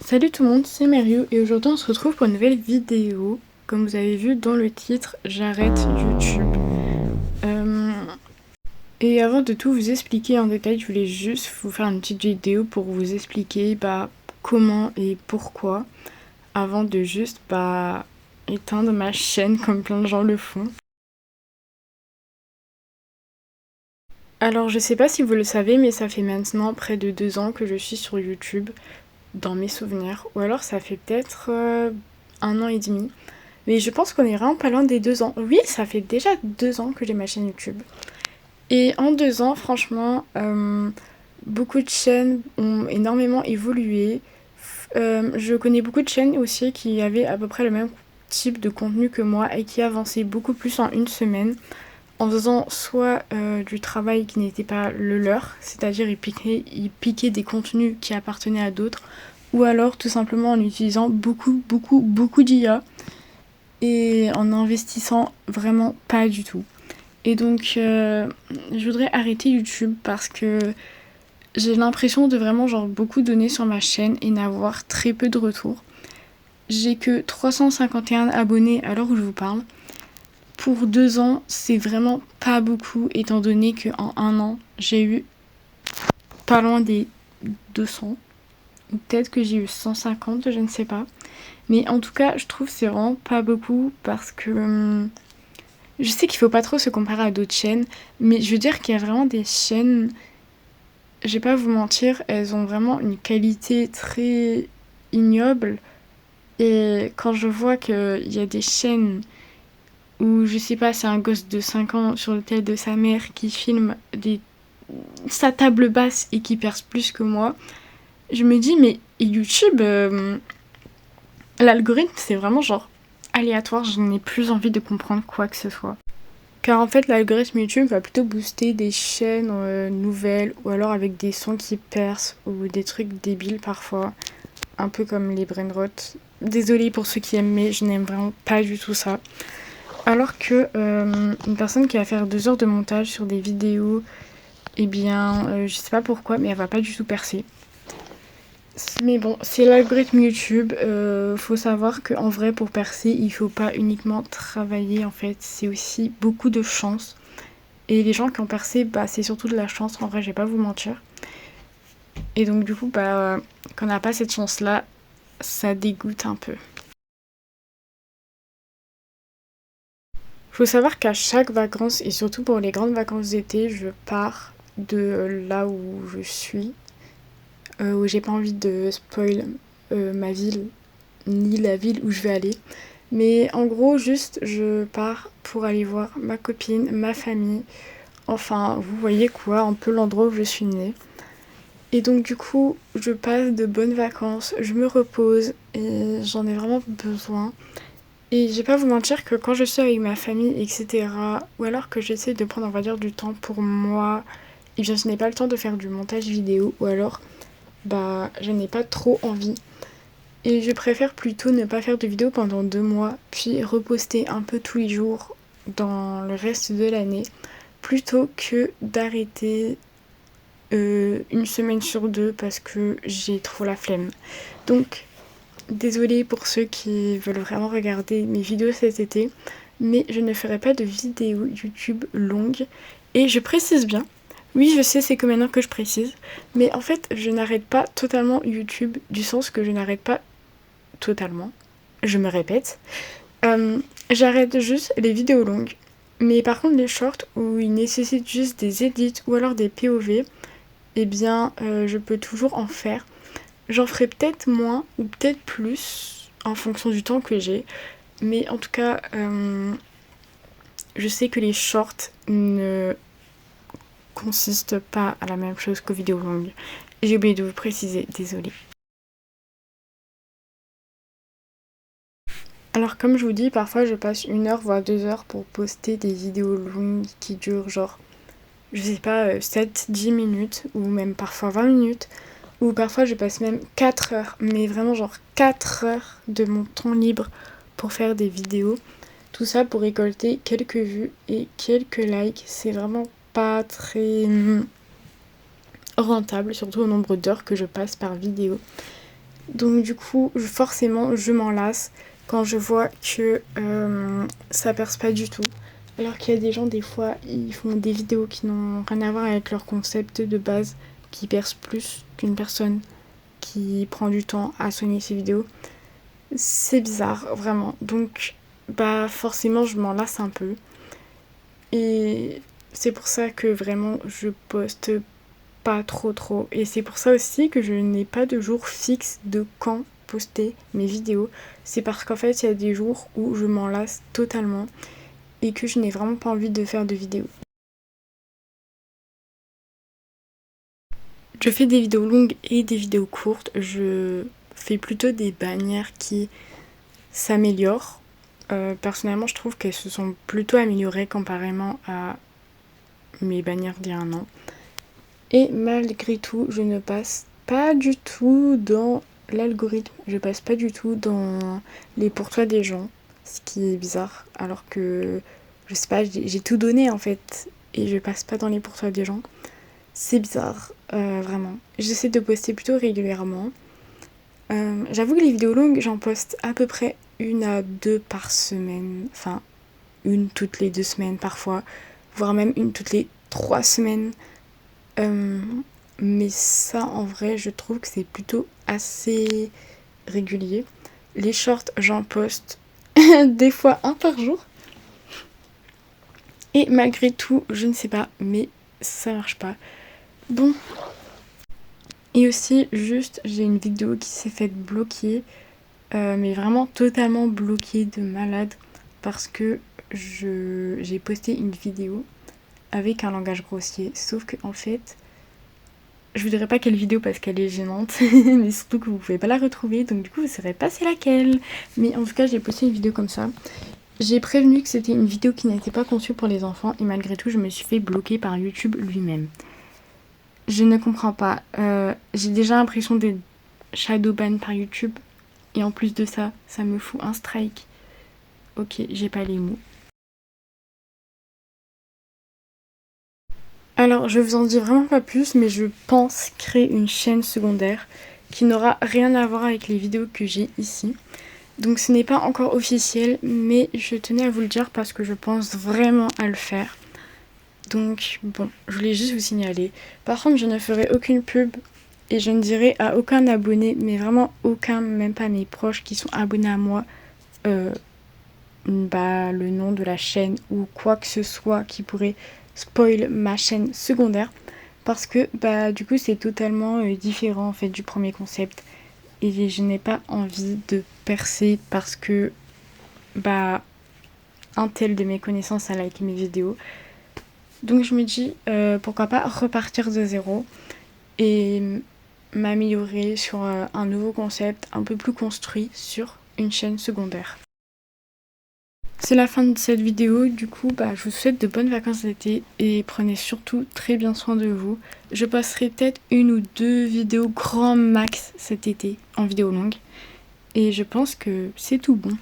Salut tout le monde, c'est Mario et aujourd'hui on se retrouve pour une nouvelle vidéo. Comme vous avez vu dans le titre, j'arrête YouTube. Euh, et avant de tout vous expliquer en détail, je voulais juste vous faire une petite vidéo pour vous expliquer comment et pourquoi, avant de juste éteindre ma chaîne comme plein de gens le font. Alors je sais pas si vous le savez, mais ça fait maintenant près de 2 ans que je suis sur YouTube, dans mes souvenirs. Ou alors ça fait peut-être 1 an et demi. Mais je pense qu'on est vraiment pas loin des 2 ans. Oui, ça fait déjà 2 ans que j'ai ma chaîne YouTube. Et en 2 ans, franchement, beaucoup de chaînes ont énormément évolué. Je connais beaucoup de chaînes aussi qui avaient à peu près le même type de contenu que moi et qui avançaient beaucoup plus en une semaine en faisant soit du travail qui n'était pas le leur, c'est-à-dire ils piquaient des contenus qui appartenaient à d'autres, ou alors tout simplement en utilisant beaucoup d'IA et en investissant vraiment pas du tout. Et donc, je voudrais arrêter YouTube parce que j'ai l'impression de vraiment beaucoup donner sur ma chaîne et n'avoir très peu de retours. J'ai que 351 abonnés à l'heure où je vous parle. Pour 2 ans, c'est vraiment pas beaucoup étant donné qu'en 1 an, j'ai eu pas loin des 200. Ou peut-être que j'ai eu 150, je ne sais pas. Mais en tout cas, je trouve que c'est vraiment pas beaucoup parce que je sais qu'il faut pas trop se comparer à d'autres chaînes, mais je veux dire qu'il y a vraiment des chaînes, je vais pas vous mentir, elles ont vraiment une qualité très ignoble. Et quand je vois qu'il y a des chaînes où, je sais pas, c'est un gosse de 5 ans sur le tel de sa mère qui filme sa table basse et qui perce plus que moi, je me dis, mais YouTube, l'algorithme, c'est vraiment aléatoire, je n'ai plus envie de comprendre quoi que ce soit. Car en fait, l'algorithme YouTube va plutôt booster des chaînes nouvelles ou alors avec des sons qui percent ou des trucs débiles parfois, un peu comme les brainrot. Désolée pour ceux qui aiment, mais je n'aime vraiment pas du tout ça. Alors que une personne qui va faire 2 heures de montage sur des vidéos, eh bien, je sais pas pourquoi, mais elle va pas du tout percer. Mais bon, c'est l'algorithme YouTube. Faut savoir qu'en vrai, pour percer, il faut pas uniquement travailler en fait, c'est aussi beaucoup de chance. Et les gens qui ont percé, c'est surtout de la chance, en vrai, je vais pas vous mentir. Et donc, du coup, quand on n'a pas cette chance-là, ça dégoûte un peu. Faut savoir qu'à chaque vacances, et surtout pour les grandes vacances d'été, je pars de là où je suis, où j'ai pas envie de spoil ma ville, ni la ville où je vais aller. Mais en gros, juste, je pars pour aller voir ma copine, ma famille. Enfin, vous voyez quoi, un peu l'endroit où je suis née. Et donc du coup, je passe de bonnes vacances, je me repose et j'en ai vraiment besoin. Et je vais pas vous mentir que quand je suis avec ma famille, etc., ou alors que j'essaie de prendre, on va dire, du temps pour moi, et bien je n'ai pas le temps de faire du montage vidéo, ou alors, je n'ai pas trop envie. Et je préfère plutôt ne pas faire de vidéo pendant 2 mois, puis reposter un peu tous les jours dans le reste de l'année, plutôt que d'arrêter une semaine sur deux parce que j'ai trop la flemme. Donc, désolée pour ceux qui veulent vraiment regarder mes vidéos cet été, mais je ne ferai pas de vidéos YouTube longues. Et je précise bien, oui je sais c'est que maintenant que je précise, mais en fait je n'arrête pas totalement YouTube, du sens que je n'arrête pas totalement, je me répète, j'arrête juste les vidéos longues. Mais par contre les shorts où ils nécessitent juste des edits ou alors des POV, eh bien je peux toujours en faire. J'en ferai peut-être moins ou peut-être plus en fonction du temps que j'ai. Mais en tout cas, je sais que les shorts ne consistent pas à la même chose qu'aux vidéos longues. J'ai oublié de vous préciser, désolée. Alors comme je vous dis, parfois je passe 1 heure voire 2 heures pour poster des vidéos longues qui durent je sais pas, 7-10 minutes ou même parfois 20 minutes. Ou parfois je passe même 4 heures, mais vraiment 4 heures de mon temps libre pour faire des vidéos. Tout ça pour récolter quelques vues et quelques likes. C'est vraiment pas très rentable, surtout au nombre d'heures que je passe par vidéo. Donc du coup, forcément, je m'en lasse quand je vois que ça perce pas du tout. Alors qu'il y a des gens, des fois, ils font des vidéos qui n'ont rien à voir avec leur concept de base, qui percent plus qu'une personne qui prend du temps à soigner ses vidéos. C'est bizarre, vraiment. Donc, bah forcément, je m'en lasse un peu. Et c'est pour ça que vraiment, je poste pas trop. Et c'est pour ça aussi que je n'ai pas de jour fixe de quand poster mes vidéos. C'est parce qu'en fait, il y a des jours où je m'en lasse totalement et que je n'ai vraiment pas envie de faire de vidéos. Je fais des vidéos longues et des vidéos courtes. Je fais plutôt des bannières qui s'améliorent. Personnellement, je trouve qu'elles se sont plutôt améliorées comparément à mes bannières d'il y a un an. Et malgré tout, je ne passe pas du tout dans l'algorithme. Je passe pas du tout dans les pourtois des gens. Ce qui est bizarre. Alors que, je sais pas, j'ai tout donné en fait. Et je passe pas dans les pourtois des gens. C'est bizarre, vraiment. J'essaie de poster plutôt régulièrement. J'avoue que les vidéos longues, j'en poste à peu près 1 à 2 par semaine. Enfin, une toutes les 2 semaines parfois. Voire même une toutes les 3 semaines. Mais ça, en vrai, je trouve que c'est plutôt assez régulier. Les shorts, j'en poste des fois un par jour. Et malgré tout, je ne sais pas, mais ça marche pas. Bon. Et aussi, juste, j'ai une vidéo qui s'est faite bloquer. Mais vraiment totalement bloquée de malade. Parce que j'ai posté une vidéo avec un langage grossier. Sauf que en fait, je vous dirai pas quelle vidéo parce qu'elle est gênante, mais surtout que vous pouvez pas la retrouver, donc du coup vous saurez pas c'est laquelle. Mais en tout cas, j'ai posté une vidéo comme ça. J'ai prévenu que c'était une vidéo qui n'était pas conçue pour les enfants et malgré tout, je me suis fait bloquer par YouTube lui-même. Je ne comprends pas. J'ai déjà l'impression d'être shadowban par YouTube et en plus de ça, ça me fout un strike. Ok, j'ai pas les mots. Alors, je vous en dis vraiment pas plus, mais je pense créer une chaîne secondaire qui n'aura rien à voir avec les vidéos que j'ai ici. Donc ce n'est pas encore officiel, mais je tenais à vous le dire parce que je pense vraiment à le faire. Donc bon, je voulais juste vous signaler. Par contre, je ne ferai aucune pub et je ne dirai à aucun abonné, mais vraiment aucun, même pas mes proches qui sont abonnés à moi, le nom de la chaîne ou quoi que ce soit qui pourrait spoil ma chaîne secondaire. Parce que du coup c'est totalement différent en fait du premier concept. Et je n'ai pas envie de percer parce que un tel de mes connaissances a liké mes vidéos. Donc je me dis pourquoi pas repartir de zéro et m'améliorer sur un nouveau concept un peu plus construit sur une chaîne secondaire. C'est la fin de cette vidéo, du coup je vous souhaite de bonnes vacances d'été et prenez surtout très bien soin de vous. Je posterai peut-être 1 ou 2 vidéos grand max cet été en vidéo longue et je pense que c'est tout bon.